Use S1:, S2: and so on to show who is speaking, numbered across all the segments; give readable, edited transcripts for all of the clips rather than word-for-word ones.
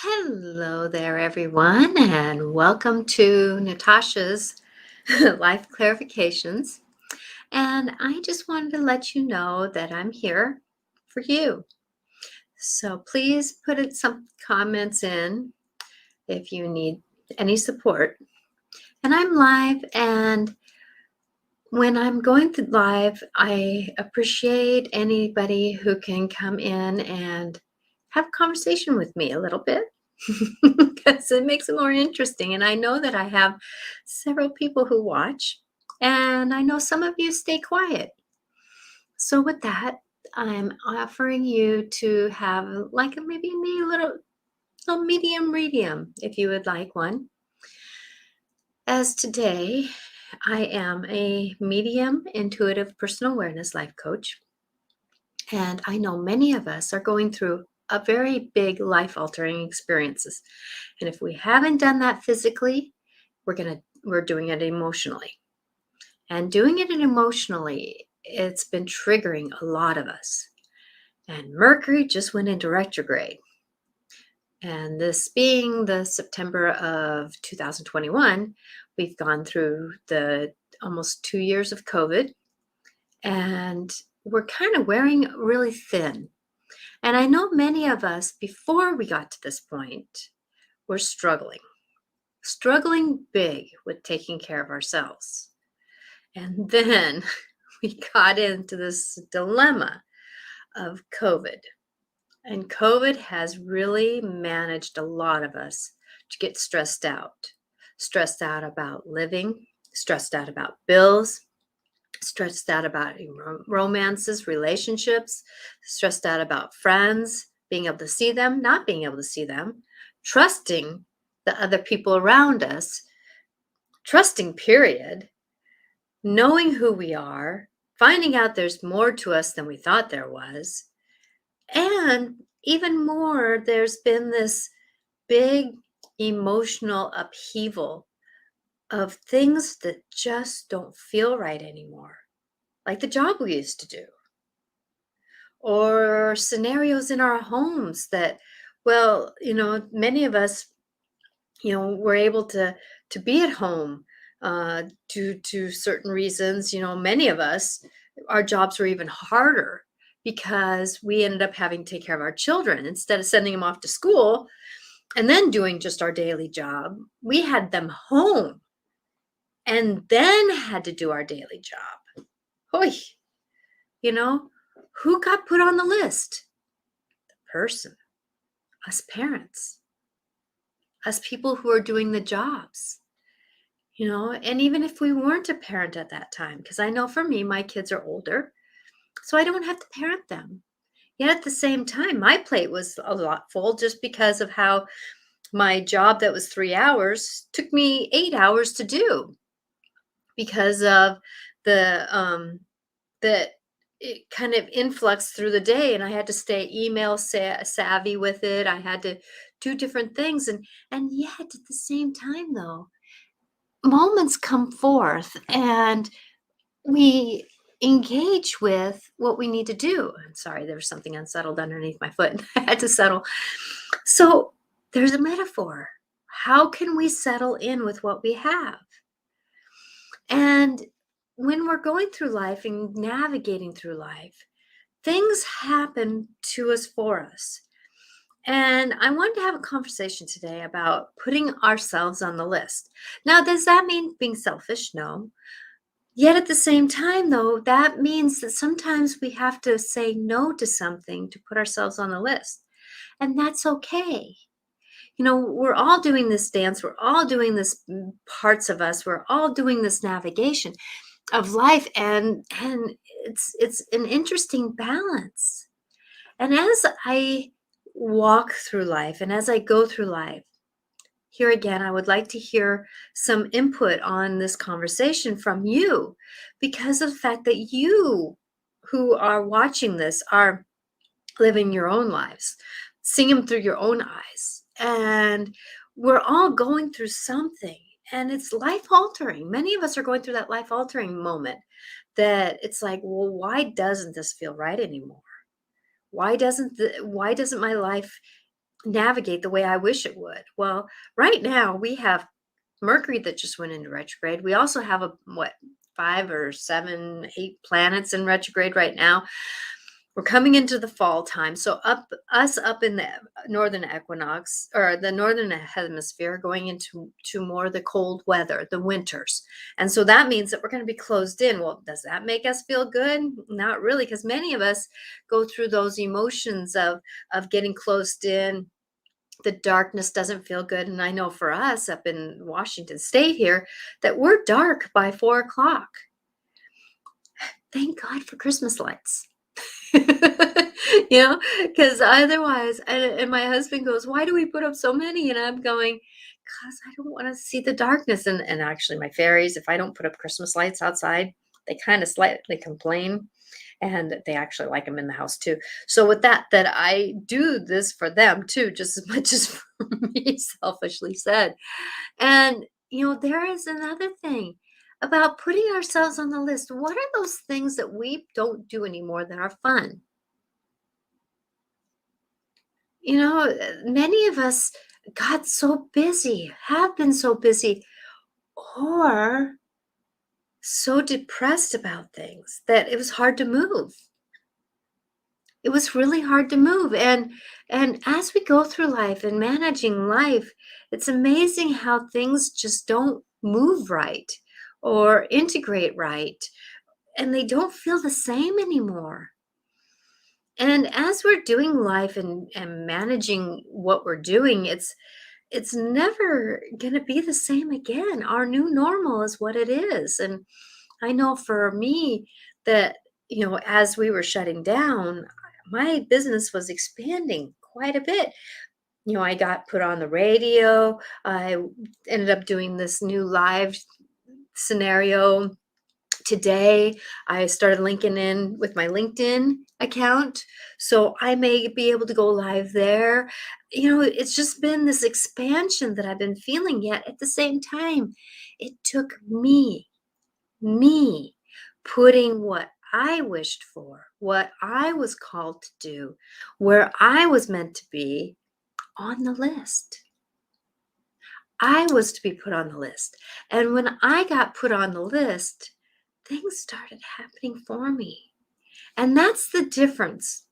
S1: Hello there, everyone, and welcome to Natasha's Life Clarifications. And I just wanted to let you know that I'm here for you. So please some comments in if you need any support. And I'm live, and when I'm going through live, I appreciate anybody who can come in and have a conversation with me a little bit because it makes it more interesting. And I know that I have several people who watch, and I know some of you stay quiet. So, with that, I'm offering you to have like maybe a little medium if you would like one. As today, I am a medium intuitive personal awareness life coach. And I know many of us are going through a very big life altering experiences. And if we haven't done that physically, we're doing it emotionally. And doing it emotionally, it's been triggering a lot of us. And Mercury just went into retrograde. And this being the September of 2021, we've gone through the almost 2 years of COVID, and we're kind of wearing really thin. And I know many of us, before we got to this point, were struggling big with taking care of ourselves. And then we got into this dilemma of COVID. And COVID has really managed a lot of us to get stressed out about living, stressed out about bills, stressed out about romances, relationships, stressed out about friends, being able to see them, not being able to see them, trusting the other people around us, trusting, period, knowing who we are, finding out there's more to us than we thought there was. And even more, there's been this big emotional upheaval of things that just don't feel right anymore, like the job we used to do, or scenarios in our homes that, well, many of us, were able to be at home due to certain reasons. Many of us, our jobs were even harder because we ended up having to take care of our children instead of sending them off to school and then doing just our daily job. We had them home and then had to do our daily job. Hoy, who got put on the list? The person, us parents, us people who are doing the jobs. And even if we weren't a parent at that time, because I know for me, my kids are older, so I don't have to parent them. Yet at the same time, my plate was a lot full just because of how my job that was 3 hours took me 8 hours to do because of the it kind of influx through the day, and I had to stay email savvy with it. I had to do different things, and yet at the same time, though, moments come forth and we engage with what we need to do. I'm sorry, there was something unsettled underneath my foot. I had to settle. So there's a metaphor. How can we settle in with what we have? And when we're going through life and navigating through life, things happen to us for us. And I wanted to have a conversation today about putting ourselves on the list. Now, does that mean being selfish? No. Yet at the same time, though, that means that sometimes we have to say no to something to put ourselves on the list. And that's okay. We're all doing this dance. We're all doing this parts of us. We're all doing this navigation of life. And it's an interesting balance. And as I walk through life and as I go through life, here again, I would like to hear some input on this conversation from you because of the fact that you who are watching this are living your own lives, seeing them through your own eyes. And we're all going through something, and it's life altering. Many of us are going through that life altering moment that it's like, well, why doesn't this feel right anymore? Why doesn't my life navigate the way I wish it would. Well, right now we have Mercury that just went into retrograde. We also have what, 5 or 7, 8 planets in retrograde right now. We're coming into the fall time. So up in the northern equinox, or the northern hemisphere, going into more the cold weather, the winters. And so that means that we're going to be closed in. Well, does that make us feel good? Not really, because many of us go through those emotions of getting closed in. The darkness doesn't feel good. And I know for us up in Washington State here that we're dark by 4 o'clock. Thank God for Christmas lights. Because otherwise, and my husband goes, "Why do we put up so many?" And I'm going, "Because I don't want to see the darkness." And actually, my fairies, if I don't put up Christmas lights outside, they kind of slightly complain, and they actually like them in the house too. So with that I do this for them too, just as much as for me, selfishly said. And there is another thing about putting ourselves on the list. What are those things that we don't do anymore that are fun? Many of us got so busy, have been so busy, or so depressed about things that it was hard to move. It was really hard to move. And as we go through life and managing life, it's amazing how things just don't move right or integrate right, and they don't feel the same anymore. And as we're doing life and managing what we're doing, it's never going to be the same again. Our new normal is what it is. And I know for me that, as we were shutting down, my business was expanding quite a bit. I got put on the radio. I ended up doing this new live scenario today. I started linking in with my LinkedIn account, so I may be able to go live there. It's just been this expansion that I've been feeling, yet at the same time, it took me putting what I wished for, what I was called to do, where I was meant to be on the list. I was to be put on the list. And when I got put on the list, things started happening for me. And that's the difference.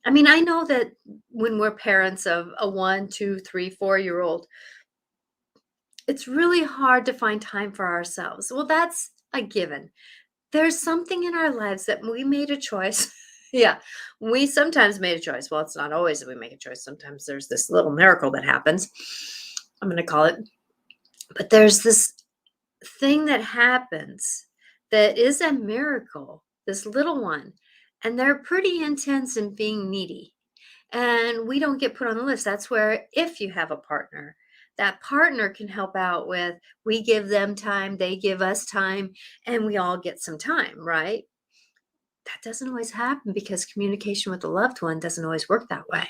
S1: I mean, I know that when we're parents of a 1, 2, 3, 4-year old, it's really hard to find time for ourselves. Well, that's a given. There's something in our lives that we made a choice. Yeah, we sometimes made a choice. Well, it's not always that we make a choice. Sometimes there's this little miracle that happens, I'm going to call it. But there's this thing that happens that is a miracle, this little one, and they're pretty intense in being needy. And we don't get put on the list. That's where, if you have a partner, that partner can help out with, we give them time, they give us time, and we all get some time, right? That doesn't always happen because communication with a loved one doesn't always work that way.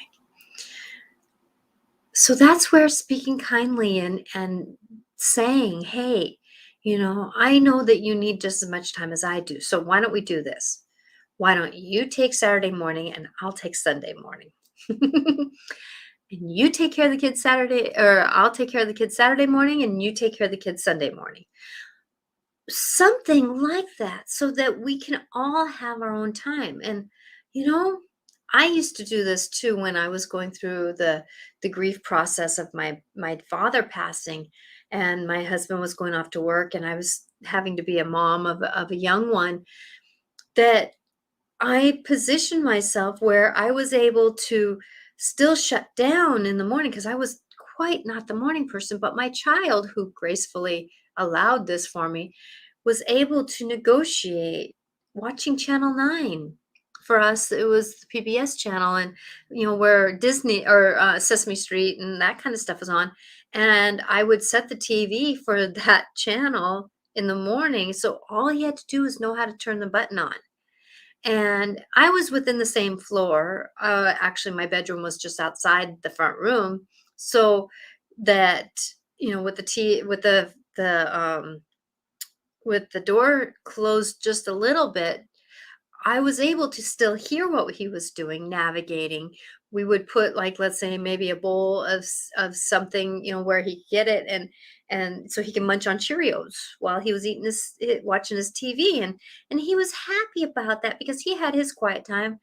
S1: So that's where speaking kindly and saying, "Hey, I know that you need just as much time as I do. So why don't we do this? Why don't you take Saturday morning and I'll take Sunday morning?" And you take care of the kids Saturday, or I'll take care of the kids Saturday morning and you take care of the kids Sunday morning. Something like that, so that we can all have our own time. And I used to do this too when I was going through the grief process of my father passing, and my husband was going off to work, and I was having to be a mom of a young one. That I positioned myself where I was able to still shut down in the morning, because I was quite not the morning person, but my child, who gracefully allowed this for me, was able to negotiate watching Channel 9. For us, it was the PBS channel, and where Disney or Sesame Street and that kind of stuff was on. And I would set the TV for that channel in the morning. So all he had to do was know how to turn the button on. And I was within the same floor. Actually, my bedroom was just outside the front room, so that with with the door closed just a little bit, I was able to still hear what he was doing, navigating we would put, like, let's say maybe a bowl of something, where he could get it, and so he can munch on Cheerios while he was eating watching his TV, and he was happy about that because he had his quiet time.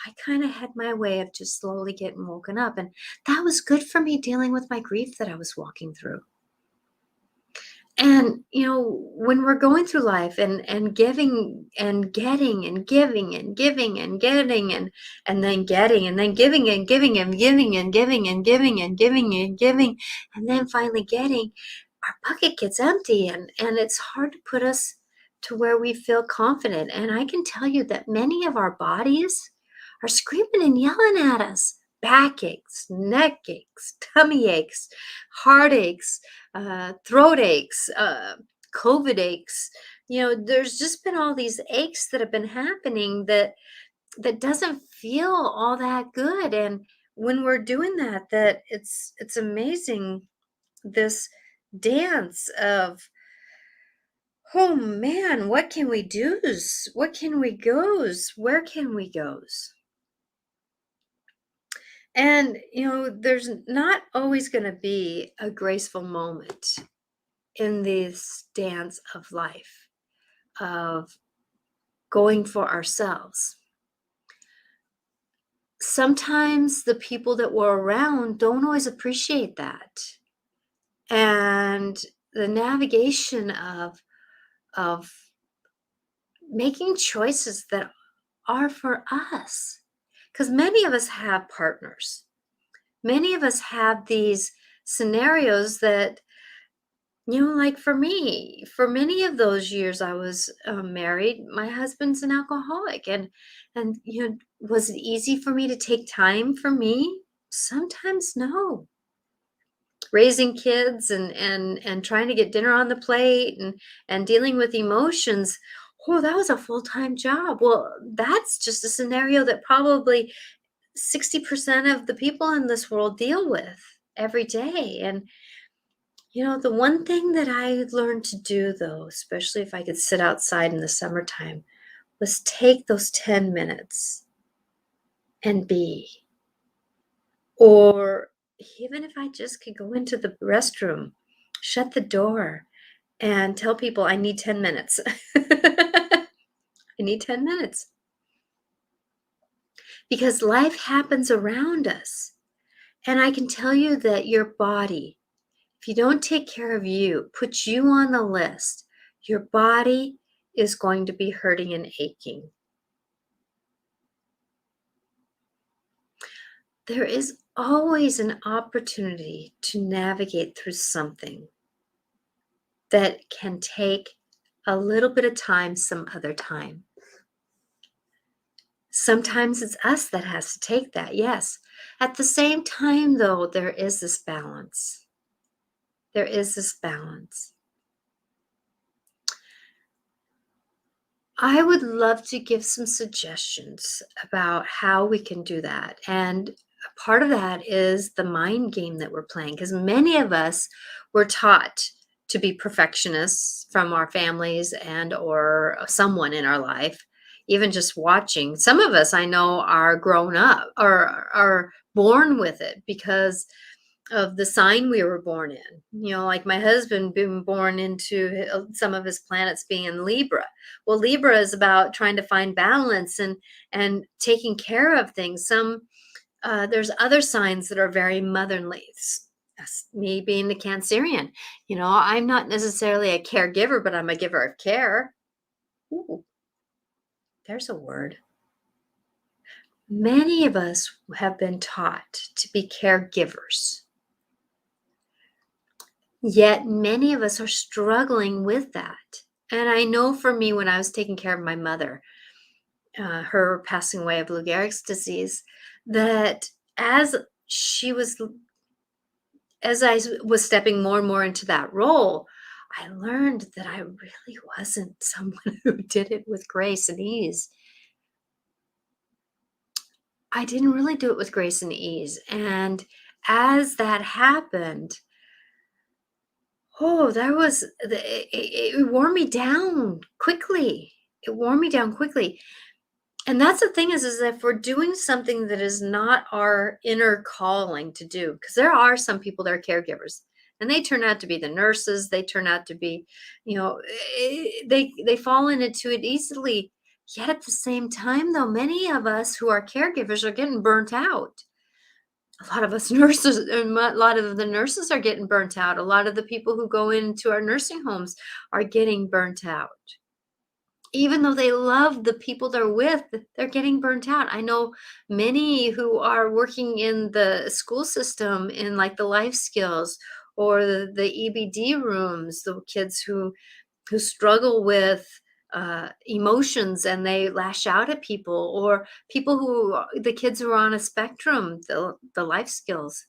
S1: I kind of had my way of just slowly getting woken up, and that was good for me dealing with my grief that I was walking through. And when we're going through life and giving and getting and giving and giving and getting and then getting and then giving and giving and giving and giving and giving and giving and giving and then finally getting, our bucket gets empty, and it's hard to put us to where we feel confident. And I can tell you that many of our bodies are screaming and yelling at us. Backaches, neck aches, tummy aches, heartaches, throat aches, COVID aches. There's just been all these aches that have been happening that doesn't feel all that good. And when we're doing that it's amazing, this dance of, oh man, what can we do? What can we goes? Where can we goes? And, there's not always going to be a graceful moment in this dance of life, of going for ourselves. Sometimes the people that we're around don't always appreciate that. And the navigation of making choices that are for us. Because many of us have partners. Many of us have these scenarios that, like for me, for many of those years I was married, my husband's an alcoholic. And was it easy for me to take time for me? Sometimes no. Raising kids and trying to get dinner on the plate and dealing with emotions, oh, that was a full-time job. Well, that's just a scenario that probably 60% of the people in this world deal with every day. And the one thing that I learned to do, though, especially if I could sit outside in the summertime, was take those 10 minutes and be. Or even if I just could go into the restroom, shut the door, and tell people I need 10 minutes. I need 10 minutes. Because life happens around us. And I can tell you that your body, if you don't take care of you, put you on the list, your body is going to be hurting and aching. There is always an opportunity to navigate through something that can take a little bit of time some other time. Sometimes it's us that has to take that, yes. At the same time, though, there is this balance. There is this balance. I would love to give some suggestions about how we can do that. And part of that is the mind game that we're playing, because many of us were taught to be perfectionists from our families and or someone in our life. Even just watching, some of us I know are grown up or are born with it because of the sign we were born in. Like my husband being born into some of his planets being in Libra. Well, Libra is about trying to find balance and taking care of things. There's other signs that are very motherly. Me being the Cancerian, I'm not necessarily a caregiver, but I'm a giver of care. Ooh, there's a word. Many of us have been taught to be caregivers. Yet many of us are struggling with that. And I know for me, when I was taking care of my mother, her passing away of Lou Gehrig's disease, that as I was stepping more and more into that role, I learned that I really wasn't someone who did it with grace and ease. I didn't really do it with grace and ease. And as that happened, it wore me down quickly. It wore me down quickly. And that's the thing is if we're doing something that is not our inner calling to do, because there are some people that are caregivers and they turn out to be the nurses, they turn out to be, they fall into it easily. Yet at the same time, though, many of us who are caregivers are getting burnt out. A lot of us nurses, a lot of the nurses are getting burnt out. A lot of the people who go into our nursing homes are getting burnt out. Even though they love the people they're with, they're getting burnt out. I know many who are working in the school system in like the life skills or the EBD rooms, the kids who struggle with emotions and they lash out at people, or people the kids who are on a spectrum, the life skills,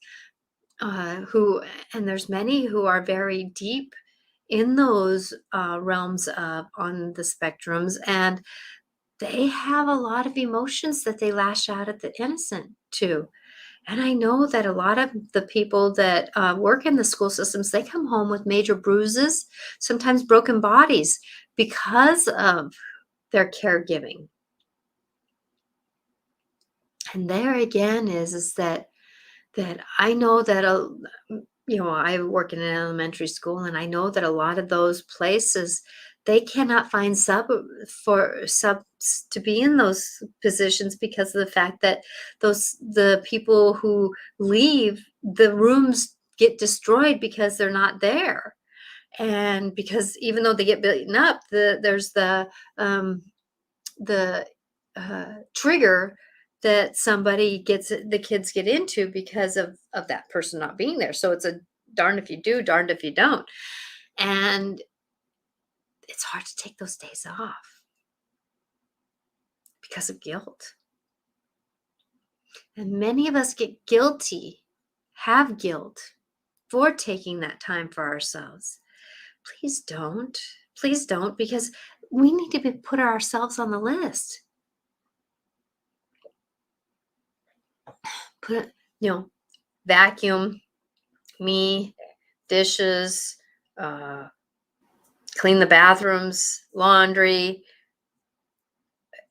S1: who, and there's many who are very deep in those realms of on the spectrums, and they have a lot of emotions that they lash out at the innocent too. And I know that a lot of the people that work in the school systems, they come home with major bruises, sometimes broken bodies, because of their caregiving. And there again is that I know that I work in an elementary school, and I know that a lot of those places, they cannot find subs to be in those positions because of the fact that the people who leave, the rooms get destroyed because they're not there. And because even though they get beaten up, there's the trigger that the kids get into because of that person not being there. So it's a darned if you do, darned if you don't. And it's hard to take those days off because of guilt. And many of us have guilt for taking that time for ourselves. Please don't. Please don't, because we need to put ourselves on the list. Put, vacuum, me, dishes, uh, clean the bathrooms, laundry.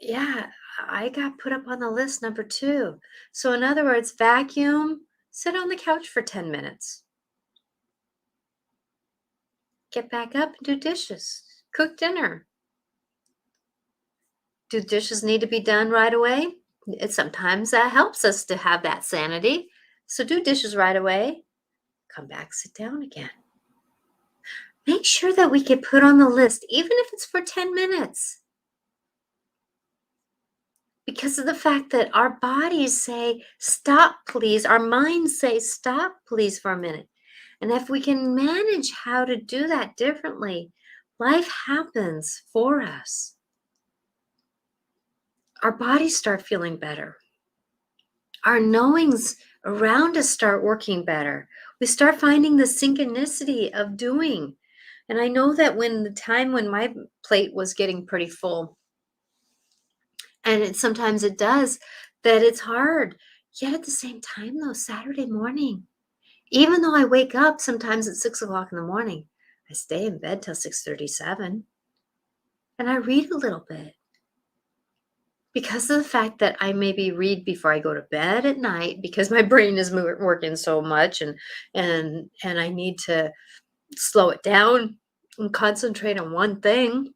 S1: Yeah, I got put up on the list number 2. So in other words, vacuum, sit on the couch for 10 minutes. Get back up and do dishes. Cook dinner. Do dishes need to be done right away? Sometimes that helps us to have that sanity. So do dishes right away. Come back, sit down again. Make sure that we get put on the list, even if it's for 10 minutes. Because of the fact that our bodies say, stop, please. Our minds say, stop, please, for a minute. And if we can manage how to do that differently, life happens for us. Our bodies start feeling better. Our knowings around us start working better. We start finding the synchronicity of doing. And I know that when my plate was getting pretty full, and sometimes it does, that it's hard. Yet at the same time, though, Saturday morning, even though I wake up sometimes at 6 o'clock in the morning, I stay in bed till 6:37, and I read a little bit. Because of the fact that I maybe read before I go to bed at night, because my brain is working so much, and I need to slow it down and concentrate on one thing.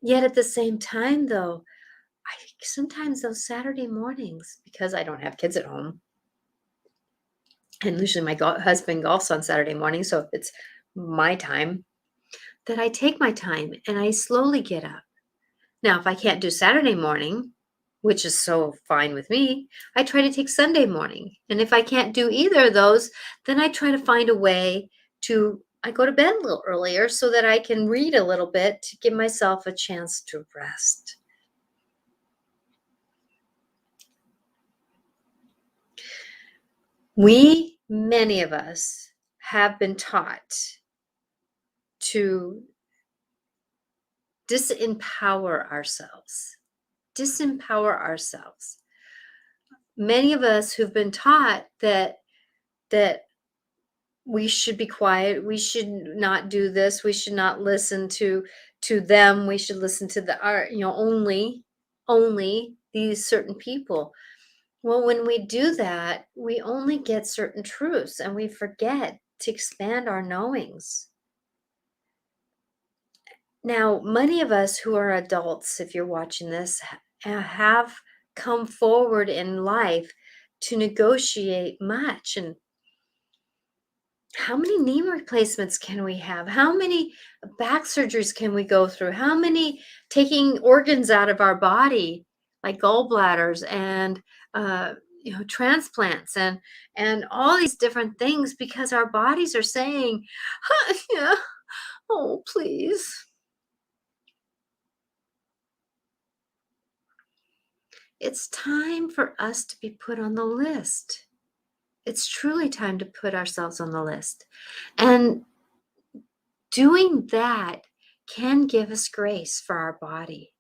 S1: Yet at the same time, though, I sometimes those Saturday mornings, because I don't have kids at home, and usually my husband golfs on Saturday morning, so it's my time, that I take my time and I slowly get up. Now, if I can't do Saturday morning, which is so fine with me, I try to take Sunday morning. And if I can't do either of those, then I try to find a way I go to bed a little earlier so that I can read a little bit to give myself a chance to rest. Many of us, have been taught to disempower ourselves. Disempower ourselves. Many of us who've been taught that we should be quiet, we should not do this, we should not listen to them, we should listen to only only these certain people. Well, when we do that, we only get certain truths and we forget to expand our knowings. Now, many of us who are adults, if you're watching this, have come forward in life to negotiate much. And how many knee replacements can we have? How many back surgeries can we go through? How many taking organs out of our body, like gallbladders and uh, transplants and all these different things because our bodies are saying, yeah, oh please. It's time for us to be put on the list. It's truly time to put ourselves on the list. And doing that can give us grace for our body.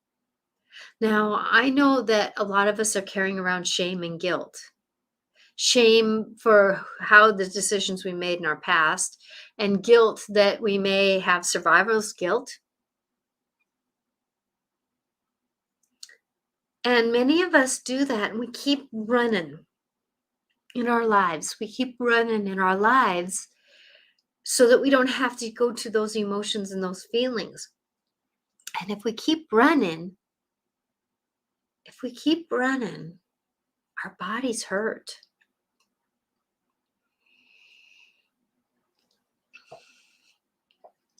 S1: Now, I know that a lot of us are carrying around shame and guilt. Shame for how the decisions we made in our past, and guilt that we may have survivor's guilt. And many of us do that, and we keep running in our lives. We keep running in our lives so that we don't have to go to those emotions and those feelings. And if we keep running, our bodies hurt.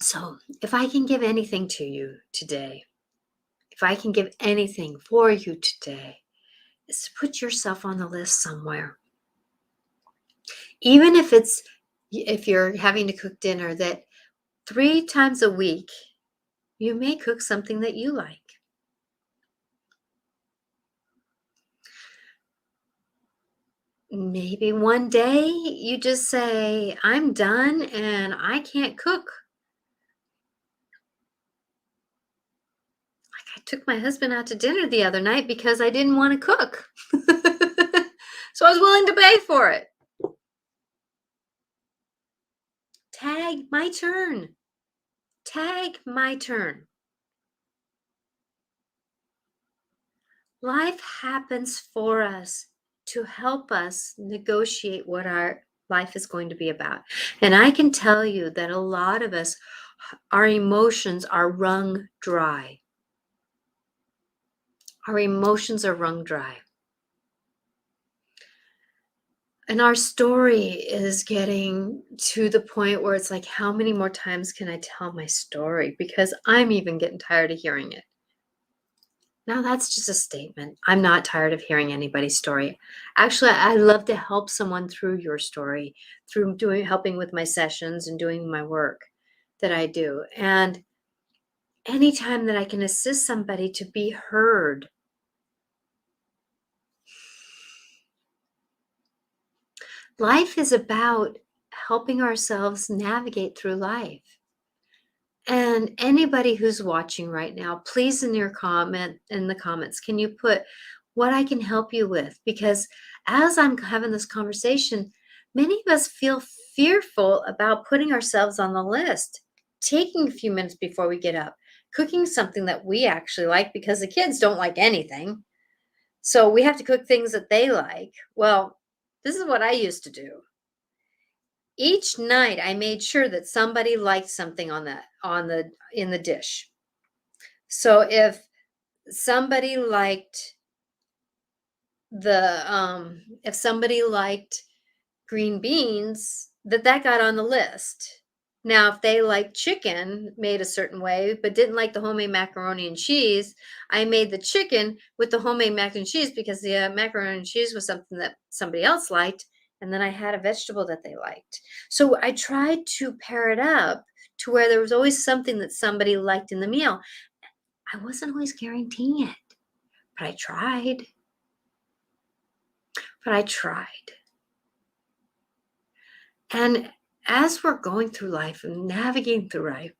S1: So, if I can give anything to you today, if I can give anything for you today, is to put yourself on the list somewhere. Even if you're having to cook dinner, that 3 times a week, you may cook something that you like. Maybe one day you just say, I'm done and I can't cook. Like I took my husband out to dinner the other night because I didn't want to cook. So I was willing to pay for it. Tag my turn. Tag my turn. Life happens for us to help us negotiate what our life is going to be about. And I can tell you that a lot of us, our emotions are wrung dry. Our emotions are wrung dry. And our story is getting to the point where it's like, how many more times can I tell my story? Because I'm even getting tired of hearing it. Now, that's just a statement. I'm not tired of hearing anybody's story. Actually, I love to help someone through your story, through helping with my sessions and doing my work that I do. And anytime that I can assist somebody to be heard, life is about helping ourselves navigate through life. And anybody who's watching right now, please in the comments, can you put what I can help you with? Because as I'm having this conversation, many of us feel fearful about putting ourselves on the list, taking a few minutes before we get up, cooking something that we actually like because the kids don't like anything. So we have to cook things that they like. Well, this is what I used to do. Each night I made sure that somebody liked something in the dish. So if somebody liked if somebody liked green beans, that got on the list. Now, if they liked chicken made a certain way, but didn't like the homemade macaroni and cheese, I made the chicken with the homemade mac and cheese because the macaroni and cheese was something that somebody else liked. And then I had a vegetable that they liked. So I tried to pair it up to where there was always something that somebody liked in the meal. I wasn't always guaranteeing it, but I tried. And as we're going through life and navigating through life,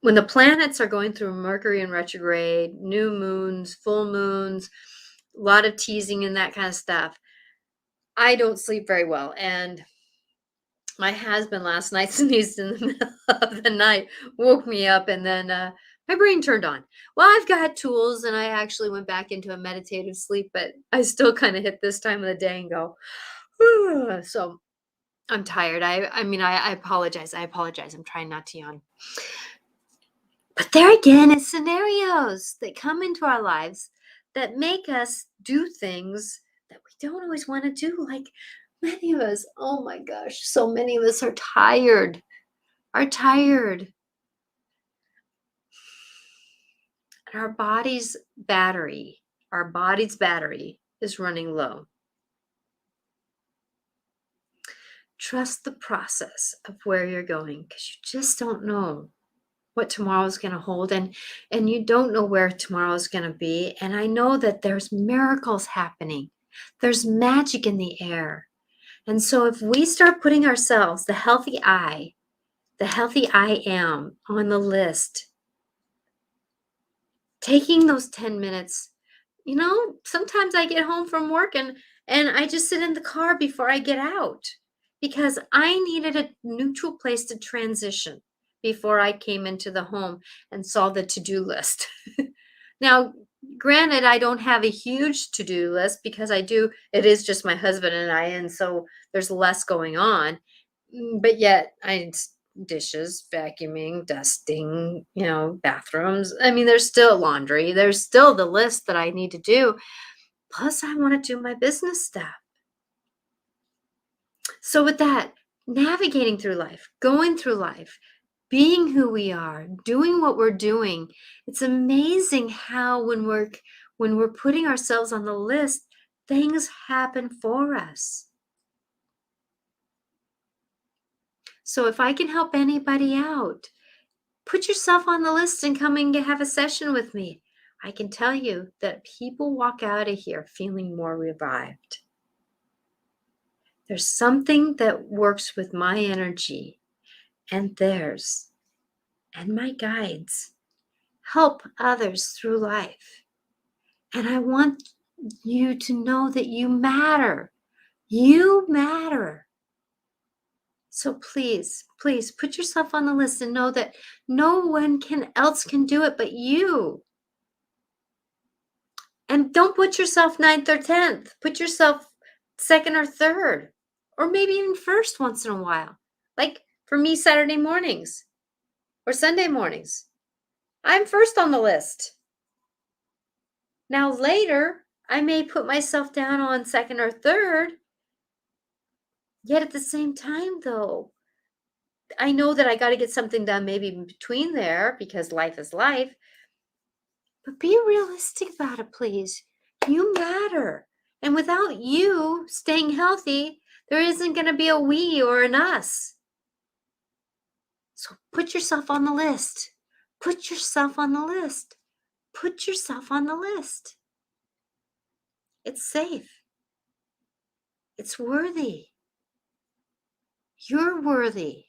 S1: when the planets are going through Mercury in retrograde, new moons, full moons, a lot of teasing and that kind of stuff, I don't sleep very well. And my husband last night sneezed in the middle of the night, woke me up, and then My brain turned on. Well, I've got tools and I actually went back into a meditative sleep, but I still kind of hit this time of the day and go, so I'm tired. I mean, I apologize. I apologize. I'm trying not to yawn. But there again is scenarios that come into our lives that make us do things that we don't always want to do. Like many of us, oh my gosh, so many of us are tired. And our body's battery is running low. Trust the process of where you're going because you just don't know what tomorrow is going to hold, and you don't know where tomorrow is going to be. And I know that there's miracles happening. There's magic in the air. And so if we start putting ourselves, the healthy I am on the list, taking those 10 minutes, sometimes I get home from work and I just sit in the car before I get out because I needed a neutral place to transition before I came into the home and saw the to-do list. Now, granted, I don't have a huge to-do list because it is just my husband and I, and so there's less going on. But yet dishes, vacuuming, dusting, bathrooms. I mean, there's still laundry. There's still the list that I need to do. Plus, I want to do my business stuff. So with that, navigating through life, going through life, being who we are, doing what we're doing, it's amazing how when we're putting ourselves on the list, things happen for us. So if I can help anybody out, put yourself on the list and come and have a session with me. I can tell you that people walk out of here feeling more revived. There's something that works with my energy and theirs, and my guides help others through life. And I want you to know that you matter. You matter. So please, please put yourself on the list and know that no one else can do it but you. And don't put yourself 9th or 10th. Put yourself 2nd or 3rd, or maybe even 1st once in a while. Like for me, Saturday mornings or Sunday mornings, I'm 1st on the list. Now later, I may put myself down on 2nd or 3rd. Yet at the same time, though, I know that I got to get something done maybe in between there because life is life. But be realistic about it, please. You matter. And without you staying healthy, there isn't going to be a we or an us. So put yourself on the list. Put yourself on the list. Put yourself on the list. It's safe. It's worthy. You're worthy.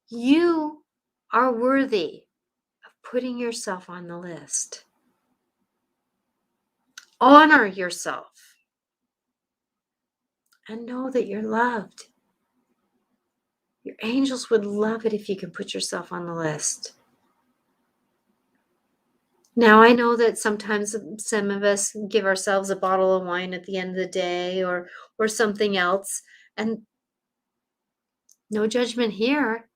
S1: You are worthy of putting yourself on the list. Honor yourself and know that you're loved. Your angels would love it if you can put yourself on the list. Now, I know that sometimes some of us give ourselves a bottle of wine at the end of the day or something else, and no judgment here.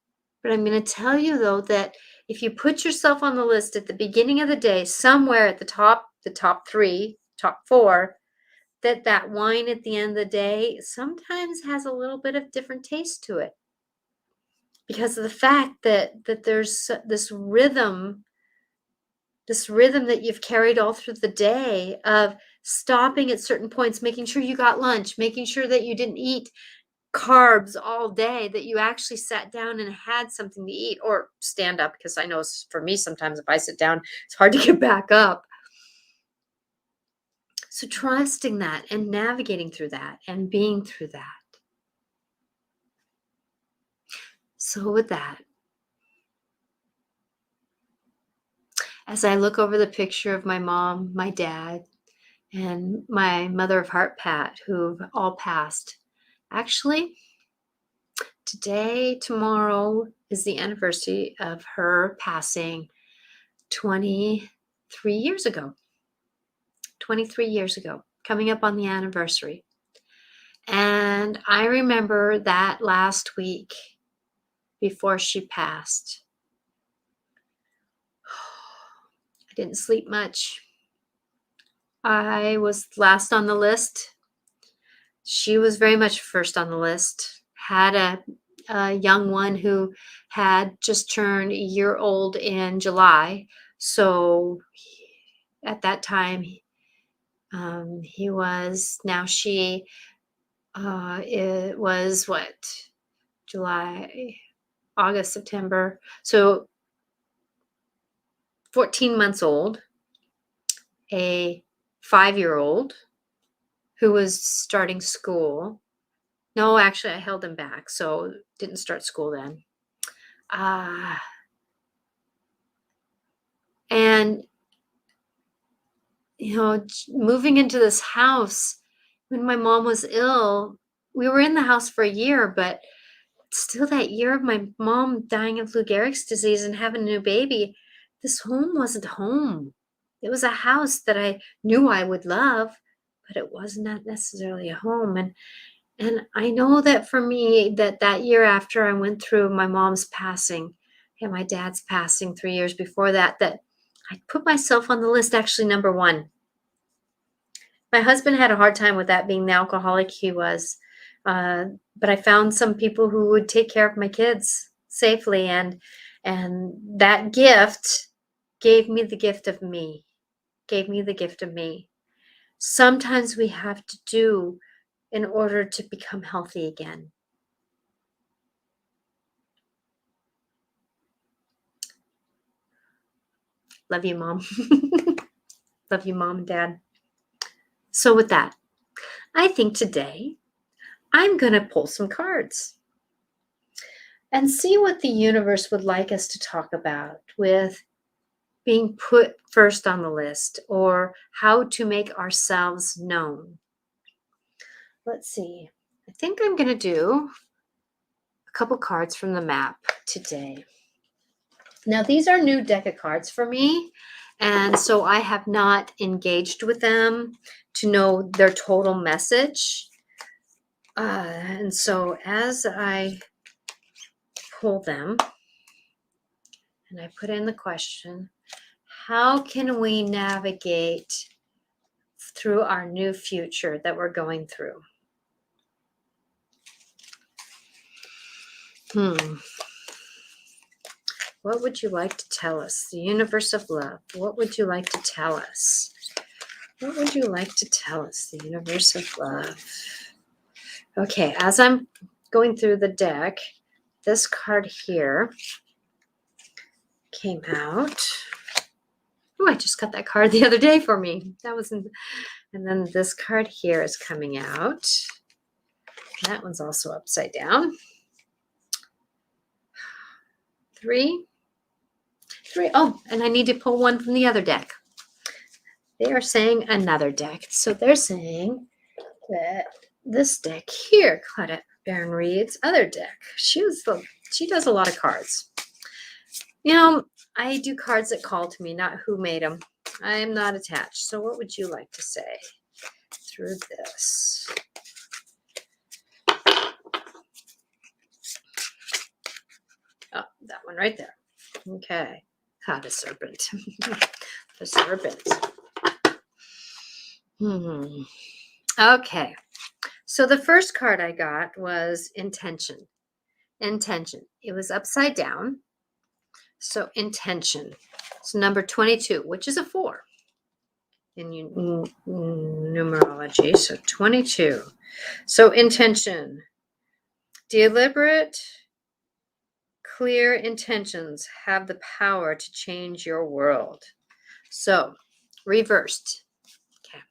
S1: But I'm going to tell you, though, that if you put yourself on the list at the beginning of the day, somewhere at the top 3, top 4, that wine at the end of the day sometimes has a little bit of different taste to it. Because of the fact that there's this rhythm that you've carried all through the day of stopping at certain points, making sure you got lunch, making sure that you didn't eat carbs all day, that you actually sat down and had something to eat or stand up. Because I know for me, sometimes if I sit down, it's hard to get back up. So trusting that and navigating through that and being through that. So with that, as I look over the picture of my mom, my dad, and my mother of heart, Pat, who've all passed. Actually, tomorrow is the anniversary of her passing 23 years ago. 23 years ago, coming up on the anniversary. And I remember that last week before she passed. I didn't sleep much. I was last on the list. She was very much first on the list. Had a young one who had just turned a year old in July. So at that time, he was, now she, it was what? July, August, September. So 14 months old, a 5-year-old who was starting school. No, actually, I held him back, so didn't start school then. And, moving into this house when my mom was ill, we were in the house for a year, but still that year of my mom dying of Lou Gehrig's disease and having a new baby, this home wasn't home. It was a house that I knew I would love, but it was not necessarily a home. And I know that for me, that year after I went through my mom's passing and my dad's passing 3 years before that I put myself on the list, actually number 1. My husband had a hard time with that, being the alcoholic he was. But I found some people who would take care of my kids safely, and that gift gave me the gift of me. Gave me the gift of me. Sometimes we have to do in order to become healthy again. Love you, Mom. Love you, Mom and Dad. So with that, I think today I'm going to pull some cards and see what the universe would like us to talk about with being put first on the list, or how to make ourselves known. Let's see. I think I'm going to do a couple cards from the map today. Now, these are new deck of cards for me, and so I have not engaged with them to know their total message. And so as I pull them and I put in the question, how can we navigate through our new future that we're going through? What would you like to tell us? The universe of love. What would you like to tell us? What would you like to tell us? The universe of love. Okay, as I'm going through the deck, this card here came out. Oh, I just got that card the other day for me. That was and then this card here is coming out. That one's also upside down. 3. Oh, and I need to pull one from the other deck. They are saying another deck. So they're saying that this deck here, Claudette Baron Reed's other deck. She does a lot of cards. I do cards that call to me, not who made them. I am not attached. So what would you like to say through this? Oh, that one right there. Okay. The serpent. The serpent. Okay. So the first card I got was intention. Intention. It was upside down. So intention. So number 22, which is a 4 in numerology. So 22. So intention. Deliberate, clear intentions have the power to change your world. So reversed. Okay.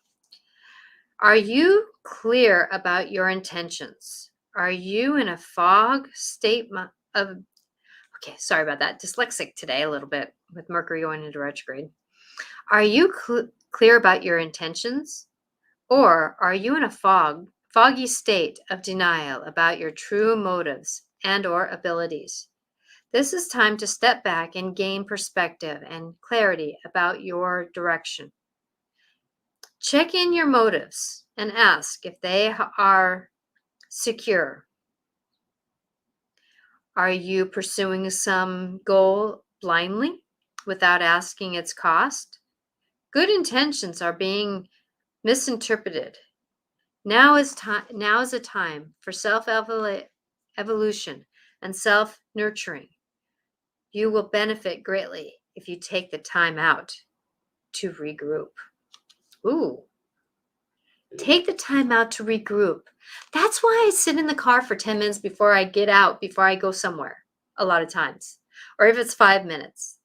S1: Are you clear about your intentions? Are you in a fog state of... Okay, sorry about that. Dyslexic today a little bit with Mercury going into retrograde. Are you clear about your intentions? Or are you in a foggy state of denial about your true motives and or abilities? This is time to step back and gain perspective and clarity about your direction. Check in your motives and ask if they are secure. Are you pursuing some goal blindly without asking its cost? Good intentions are being misinterpreted. Now is a time for self-evolution and self-nurturing. You will benefit greatly if you take the time out to regroup. Ooh, take the time out to regroup. That's why I sit in the car for 10 minutes before I get out, before I go somewhere, a lot of times. Or if it's 5 minutes,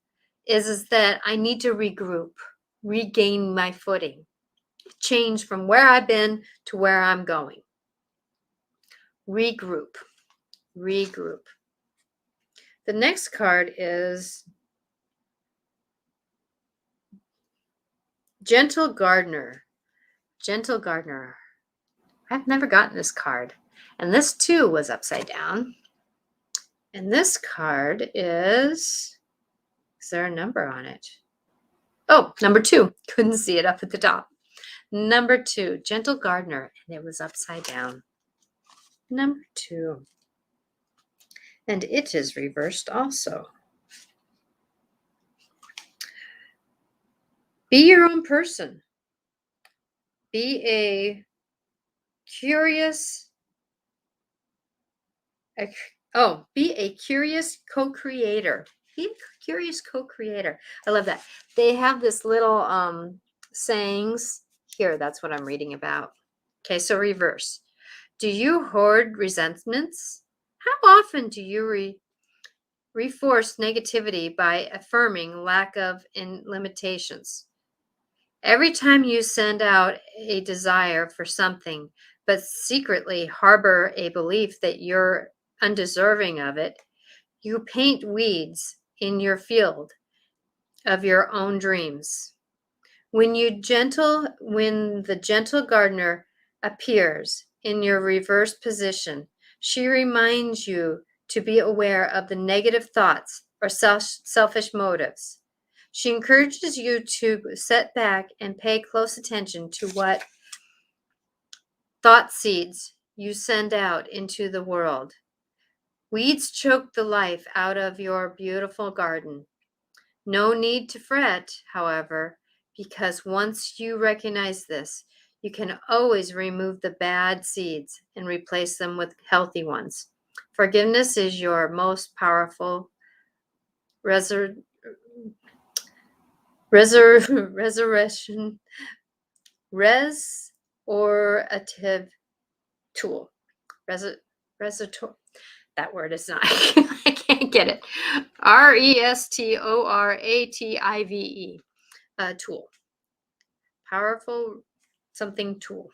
S1: is that I need to regroup, regain my footing, change from where I've been to where I'm going. Regroup. The next card is Gentle Gardener. I've never gotten this card. And this too was upside down. And this card is there a number on it? Oh, number 2. Couldn't see it up at the top. Number 2, Gentle Gardener, and it was upside down. Number 2. And it is reversed also. Be your own person. Be a curious co-creator. Be a curious co-creator. I love that. They have this little sayings here. That's what I'm reading about. Okay, so reverse. Do you hoard resentments? How often do you reinforce negativity by affirming lack of limitations? Every time you send out a desire for something, but secretly harbor a belief that you're undeserving of it, you paint weeds in your field of your own dreams. When the gentle gardener appears in your reverse position, she reminds you to be aware of the negative thoughts or selfish motives. She encourages you to sit back and pay close attention to what thought seeds you send out into the world. Weeds choke the life out of your beautiful garden. No need to fret, however, because once you recognize this, you can always remove the bad seeds and replace them with healthy ones. Forgiveness is your most powerful restorative tool. That word is not, I can't get it. restorative tool. Powerful something tool.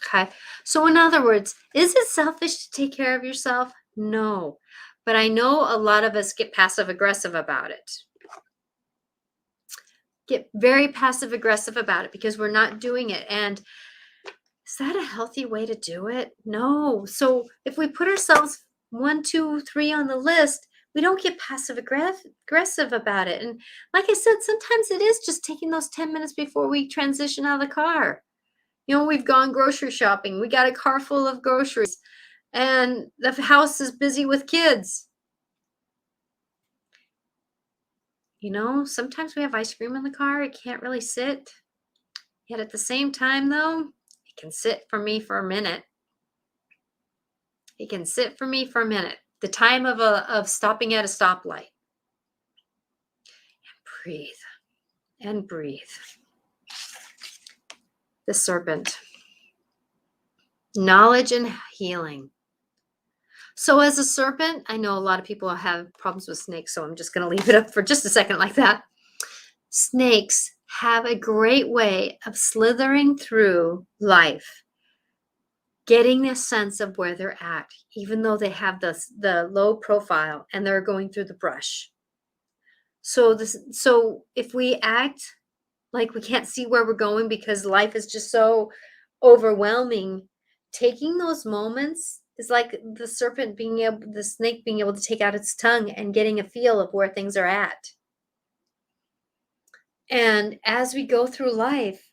S1: Okay. So in other words, is it selfish to take care of yourself? No. But I know a lot of us get passive aggressive about it. Get very passive aggressive about it because we're not doing it. And is that a healthy way to do it? No. So if we put ourselves 1, 2, 3 on the list, we don't get passive aggressive about it. And like I said, sometimes it is just taking those 10 minutes before we transition out of the car. You know, we've gone grocery shopping. We got a car full of groceries and the house is busy with kids. You know, sometimes we have ice cream in the car. It can't really sit. Yet at the same time, though, it can sit for me for a minute. It can sit for me for a minute. The time of stopping at a stoplight. And breathe. The serpent. Knowledge and healing. So as a serpent, I know a lot of people have problems with snakes, so I'm just going to leave it up for just a second like that. Snakes have a great way of slithering through life, getting a sense of where they're at, even though they have the low profile and they're going through the brush. So if we act like we can't see where we're going because life is just so overwhelming, taking those moments is like the snake being able to take out its tongue and getting a feel of where things are at. And as we go through life,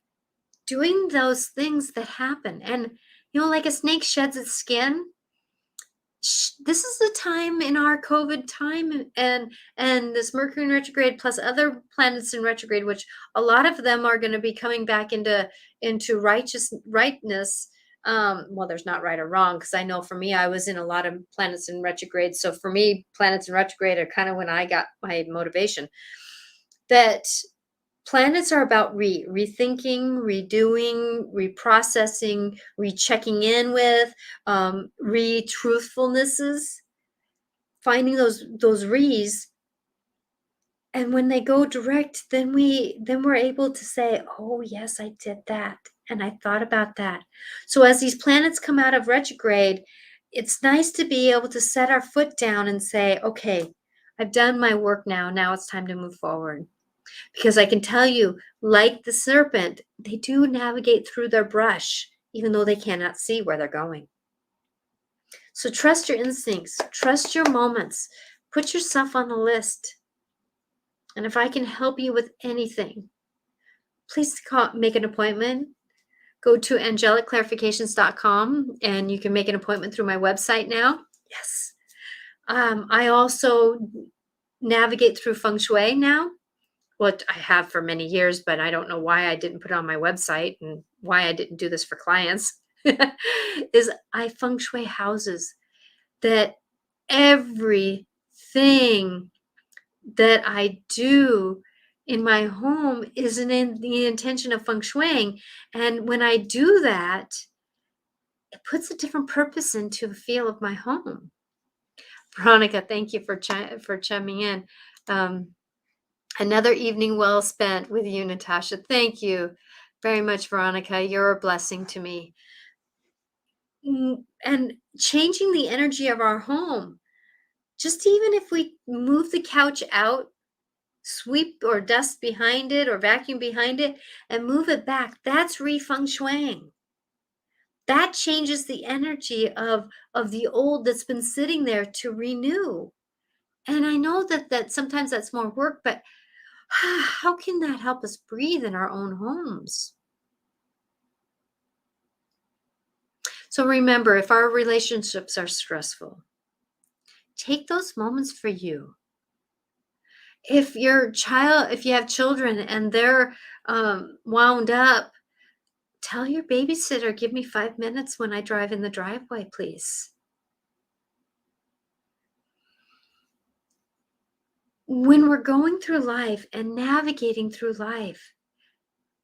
S1: doing those things that happen, and like a snake sheds its skin, this is the time in our COVID time, and this Mercury in retrograde plus other planets in retrograde, which a lot of them are going to be coming back into rightness. Well, there's not right or wrong, because I know for me, I was in a lot of planets in retrograde. So for me, planets in retrograde are kind of when I got my motivation. That planets are about rethinking, redoing, reprocessing, rechecking in with, retruthfulnesses, finding those re's. And when they go direct, then we're able to say, oh yes, I did that. And I thought about that. So as these planets come out of retrograde, it's nice to be able to set our foot down and say, okay, I've done my work now. Now it's time to move forward. Because I can tell you, like the serpent, they do navigate through their brush, even though they cannot see where they're going. So trust your instincts, trust your moments, put yourself on the list. And if I can help you with anything, please make an appointment. Go to angelicclarifications.com and you can make an appointment through my website now. Yes. I also navigate through Feng Shui now. What I have for many years, but I don't know why I didn't put it on my website and why I didn't do this for clients, is I Feng Shui houses, that everything that I do in my home is in the intention of Feng Shuiing. And when I do that, it puts a different purpose into the feel of my home. Veronica, thank you for chiming in. Another evening well spent with you, Natasha. Thank you very much, Veronica. You're a blessing to me. And changing the energy of our home, just even if we move the couch out, sweep or dust behind it or vacuum behind it and move it back, that's re-feng shuiing. That changes the energy of the old that's been sitting there to renew. And I know that sometimes that's more work, but how can that help us breathe in our own homes? So remember, if our relationships are stressful, take those moments for you. If you have children and they're wound up, tell your babysitter, give me 5 minutes when I drive in the driveway, please. When we're going through life and navigating through life,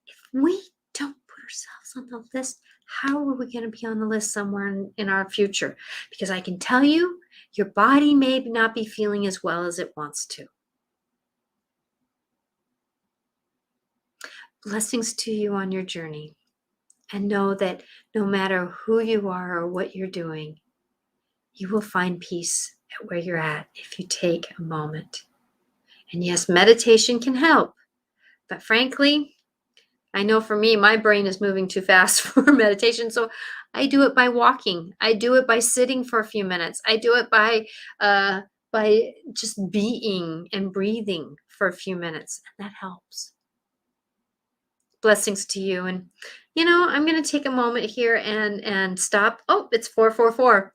S1: if we don't put ourselves on the list, how are we going to be on the list somewhere in our future? Because I can tell you, your body may not be feeling as well as it wants to. Blessings to you on your journey. And know that no matter who you are or what you're doing, you will find peace at where you're at if you take a moment. And yes, meditation can help. But frankly, I know for me, my brain is moving too fast for meditation. So I do it by walking. I do it by sitting for a few minutes. I do it by just being and breathing for a few minutes. And that helps. Blessings to you. And, I'm going to take a moment here and stop. Oh, it's 4:44.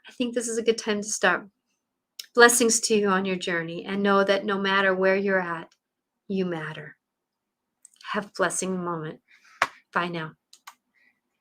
S1: I think this is a good time to stop. Blessings to you on your journey, and know that no matter where you're at, you matter. Have a blessing moment. Bye now.